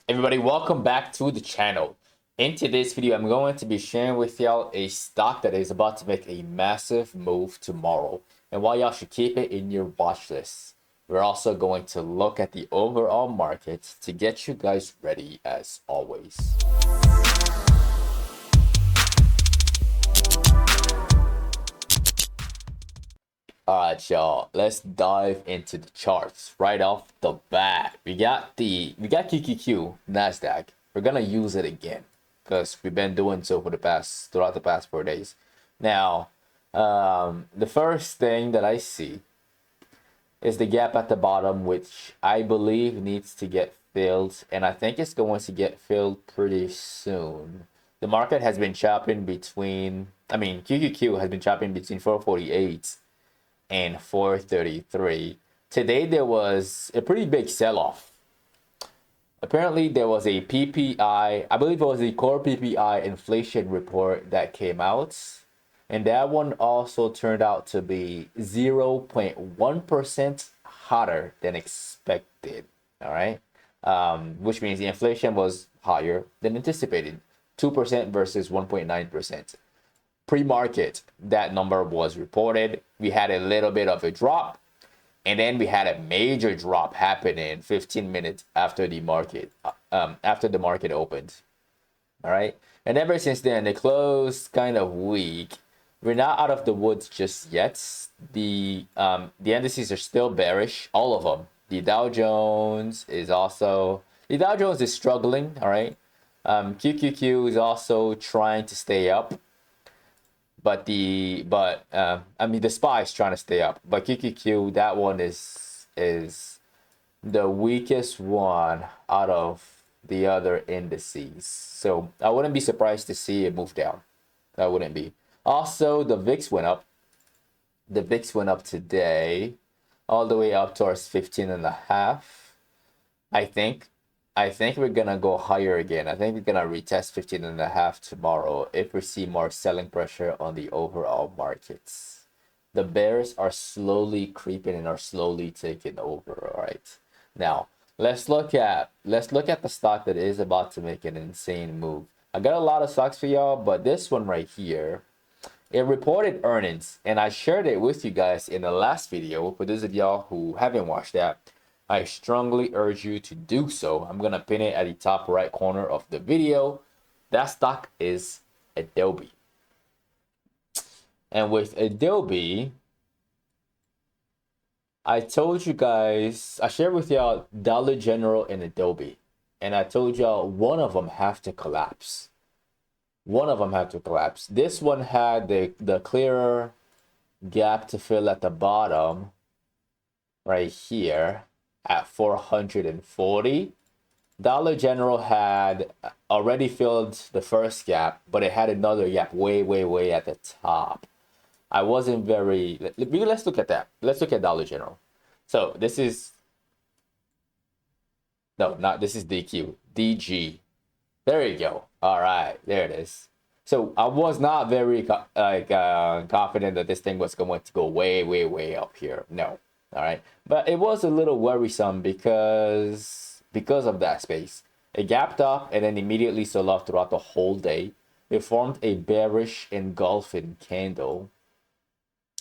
Everybody, welcome back to the channel. In today's video, I'm going to be sharing with y'all a stock that is about to make a massive move tomorrow and why y'all should keep it in your watch list. We're also going to look at the overall market to get you guys ready as always. Alright, y'all, let's dive into the charts right off the bat. We got QQQ, NASDAQ. We're gonna use it again because we've been doing so throughout the past 4 days. Now, the first thing that I see is the gap at the bottom, which I believe needs to get filled, and I think it's going to get filled pretty soon. The market has been chopping between, QQQ has been chopping between 448 and 433. Today there was a pretty big sell-off. Apparently there was a PPI, I believe it was the core PPI inflation report that came out, and that one also turned out to be 0.1% hotter than expected. All right, which means the inflation was higher than anticipated, 2% versus 1.9%. Pre-market, that number was reported. We had a little bit of a drop, and then we had a major drop happening 15 minutes after the market opened. All right, and ever since then, the close kind of weak. We're not out of the woods just yet. The indices are still bearish, all of them. The Dow Jones is struggling. All right, QQQ is also trying to stay up. But the SPY is trying to stay up, but QQQ, that one is the weakest one out of the other indices. So I wouldn't be surprised to see it move down. I wouldn't be. Also, the VIX went up. The VIX went up today, all the way up towards 15.5. I think we're gonna go higher again. I think we're gonna retest 15.5 tomorrow if we see more selling pressure on the overall markets. The bears are slowly creeping and are slowly taking over. All right, now let's look at the stock that is about to make an insane move. I got a lot of stocks for y'all, but this one right here, it reported earnings, and I shared it with you guys in the last video. For those of y'all who haven't watched that, I strongly urge you to do so. I'm gonna pin it at the top right corner of the video. That stock is Adobe. And with Adobe, I told you guys, I shared with y'all Dollar General and Adobe. And I told y'all one of them have to collapse. One of them had to collapse. This one had the clearer gap to fill at the bottom right here at 440. Dollar General had already filled the first gap, but it had another gap way at the top. I wasn't very. Let's look at that. Let's look at Dollar General. So this is this is DQ. DG. There you go. All right, there it is. So I was not very confident that this thing was going to go way up here. No. All right, but it was a little worrisome because of that space. It gapped up and then immediately sold off throughout the whole day. It formed a bearish engulfing candle.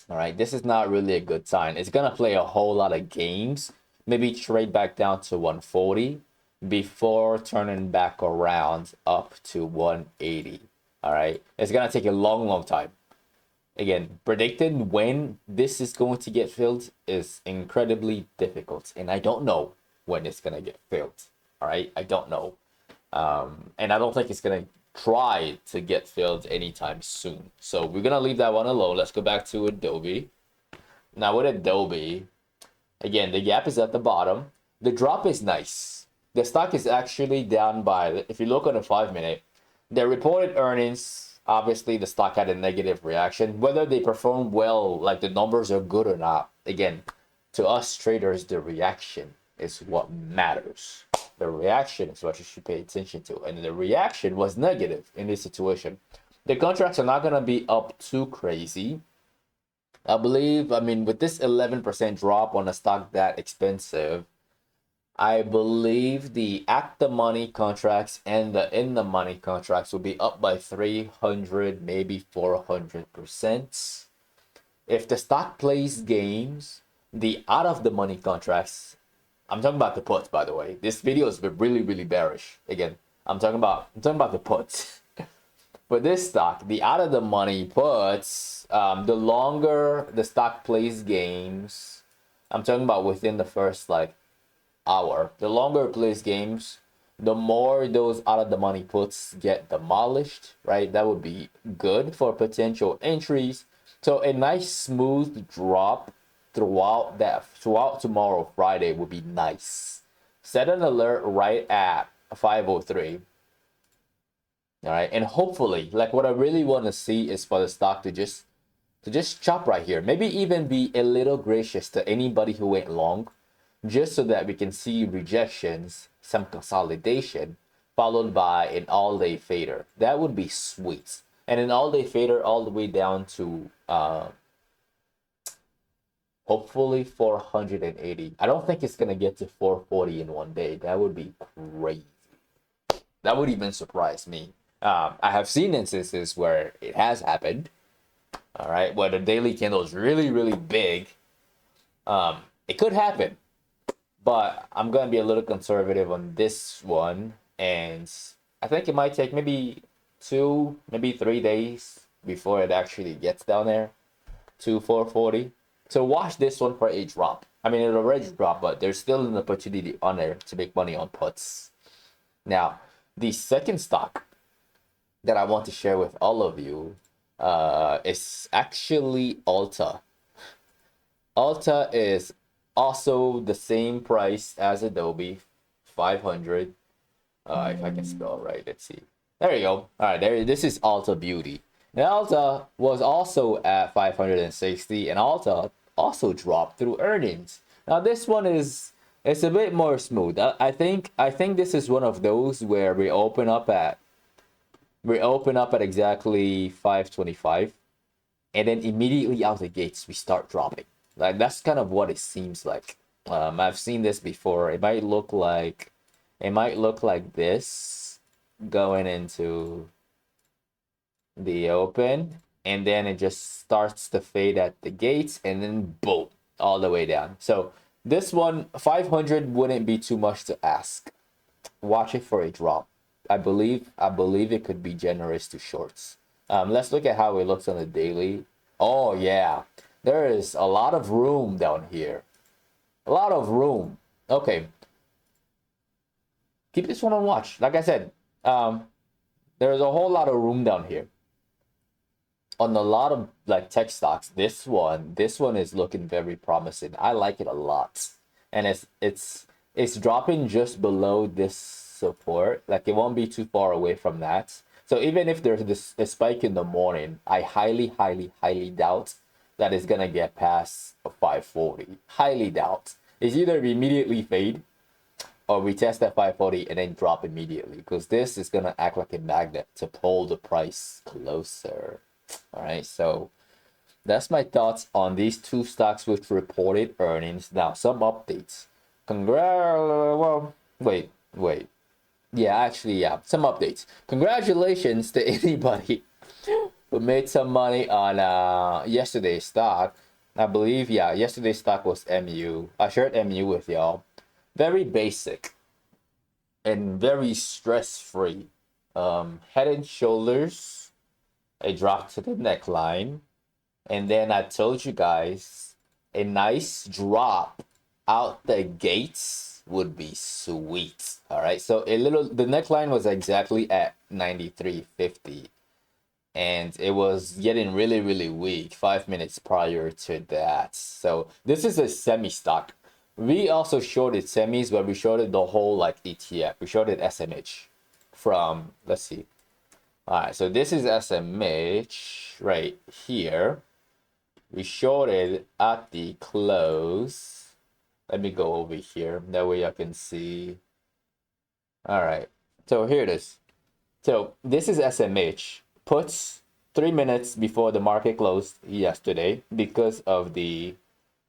All right, this is not really a good sign. It's gonna play a whole lot of games, maybe trade back down to 140 before turning back around up to 180. All right, it's gonna take a long time. Again, predicting when this is going to get filled is incredibly difficult, and I don't know when it's gonna get filled. All right, I don't know, and I don't think it's gonna try to get filled anytime soon. So we're gonna leave that one alone. Let's go back to Adobe. Now with Adobe, again, the gap is at the bottom. The drop is nice. The stock is actually down by, if you look on a 5-minute, the reported earnings. Obviously, the stock had a negative reaction. Whether they perform well, like the numbers are good or not, again, to us traders, the reaction is what matters. The reaction is what you should pay attention to. And the reaction was negative in this situation. The contracts are not going to be up too crazy. I believe, with this 11% drop on a stock that expensive, I believe the at the money contracts and the in the money contracts will be up by 300, maybe 400%. If the stock plays games, the out of the money contracts, I'm talking about the puts, by the way. This video has been really, really bearish. Again, I'm talking about the puts. For this stock, the out of the money puts, the longer the stock plays games, I'm talking about within the first like hour. The longer it plays games, the more those out of the money puts get demolished, right? That would be good for potential entries. So a nice smooth drop throughout tomorrow, Friday, would be nice. Set an alert right at 5:03. All right, and hopefully, like what I really want to see is for the stock to just chop right here. Maybe even be a little gracious to anybody who went long, just so that we can see rejections, some consolidation, followed by an all-day fader. That would be sweet. And an all-day fader all the way down to hopefully 480. I don't think it's gonna get to 440 in one day. That would be crazy. That would even surprise me. I have seen instances where it has happened. All right, where the daily candle is really, really big. It could happen, but I'm gonna be a little conservative on this one, and I think it might take maybe 2, maybe 3 days before it actually gets down there to 440. So watch this one for a drop. I mean, it already dropped, but there's still an opportunity on there to make money on puts. Now, the second stock that I want to share with all of you is actually Ulta. Ulta is also the same price as Adobe, 500. If I can spell right, let's see. There you go. All right, there. This is Ulta Beauty. Now Ulta was also at 560, and Ulta also dropped through earnings. Now this one is it's a bit more smooth. I think this is one of those where we open up at exactly 525, and then immediately out the gates we start dropping. Like that's kind of what it seems like. I've seen this before. It might look like this going into the open, and then it just starts to fade at the gates, and then boom, all the way down. So this one, 500 wouldn't be too much to ask. Watch it for a drop. I believe it could be generous to shorts. Let's look at how it looks on the daily. Oh yeah, there is a lot of room down here. A lot of room. Okay, keep this one on watch. Like I said, there's a whole lot of room down here on a lot of like tech stocks. This one is looking very promising. I like it a lot, and it's dropping just below this support. Like it won't be too far away from that. So even if there's this a spike in the morning, I highly, highly, highly doubt that it's gonna get past 540. Highly doubt. It's either immediately fade or we test at 540 and then drop immediately, because this is gonna act like a magnet to pull the price closer. All right, so that's my thoughts on these two stocks which reported earnings. Now some updates. Well, wait. Yeah, actually, yeah, some updates. Congratulations to anybody who made some money on yesterday's stock. I believe, yeah, yesterday's stock was MU. I shared MU with y'all. Very basic and very stress-free. Head and shoulders, a drop to the neckline. And then I told you guys a nice drop out the gates would be sweet. All right, so the neckline was exactly at 93.50, and it was getting really, really weak 5 minutes prior to that. So this is a semi stock. We also shorted semis, but we shorted the whole like ETF. We shorted SMH from, let's see. All right, so this is SMH right here. We shorted at the close. Let me go over here. That way I can see. All right, so here it is. So this is SMH. Puts 3 minutes before the market closed yesterday because of the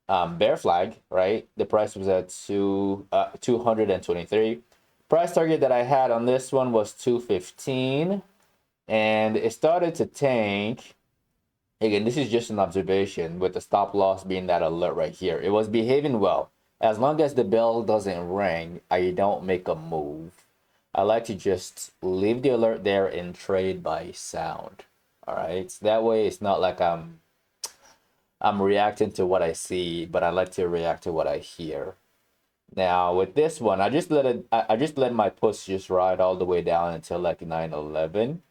bear flag, right? The price was at 223. Price target that I had on this one was 215, and it started to tank. Again, this is just an observation with the stop loss being that alert right here. It was behaving well. As long as the bell doesn't ring, I don't make a move. I like to just leave the alert there and trade by sound. All right, so that way it's not like I'm reacting to what I see, but I like to react to what I hear. Now with this one, I just let my puts just ride all the way down until like 911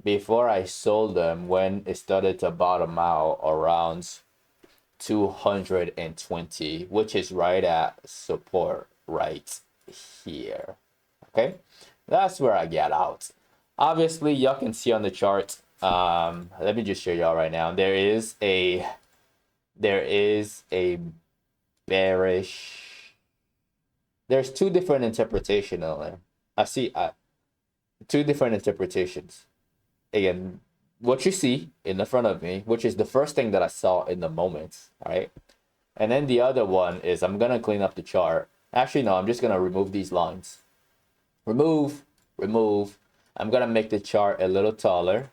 before I sold them when it started to bottom out around 220, which is right at support right here. Okay, that's where I get out. Obviously, y'all can see on the chart. Let me just show y'all right now. There is a bearish. There's two different interpretations on there. I see two different interpretations. Again, what you see in the front of me, which is the first thing that I saw in the moment, all right? And then the other one is I'm gonna clean up the chart. Actually, no, I'm just gonna remove these lines. Remove. I'm gonna make the chart a little taller.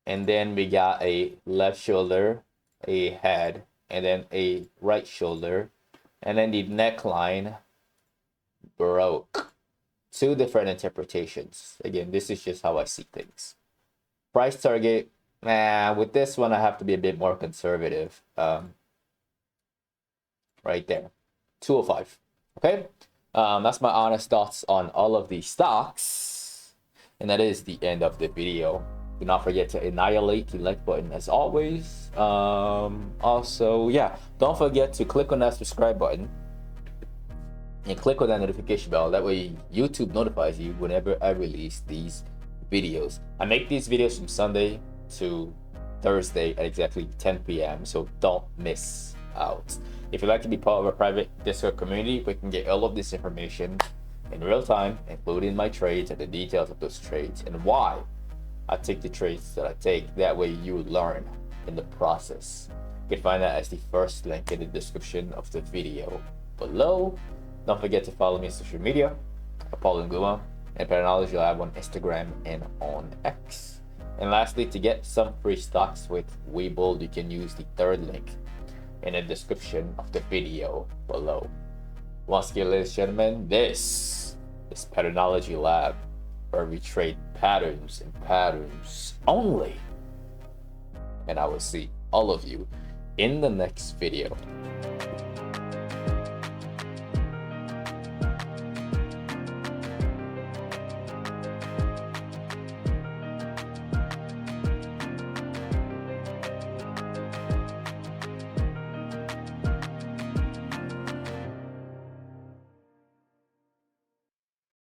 And then we got a left shoulder, a head, and then a right shoulder. And then the neckline broke. Two different interpretations. Again, this is just how I see things. Price target, with this one I have to be a bit more conservative. Right there, 205. Okay, that's my honest thoughts on all of these stocks, and that is the end of the video. Do not forget to annihilate the like button as always. Also, yeah, don't forget to click on that subscribe button and click on that notification bell. That way YouTube notifies you whenever I release these videos. I make these videos from Sunday to Thursday at exactly 10 p.m. so don't miss out. If you'd like to be part of a private Discord community, we can get all of this information in real time, including my trades and the details of those trades and why I take the trades that I take. That way you learn in the process. You can find that as the first link in the description of the video below. Don't forget to follow me on social media, Paul Nguma, and Patternology Lab on Instagram and on X. And lastly, to get some free stocks with Webull, you can use the third link in the description of the video below. Once again, ladies and gentlemen, this is Patternology Lab, where we trade patterns and patterns only. And I will see all of you in the next video.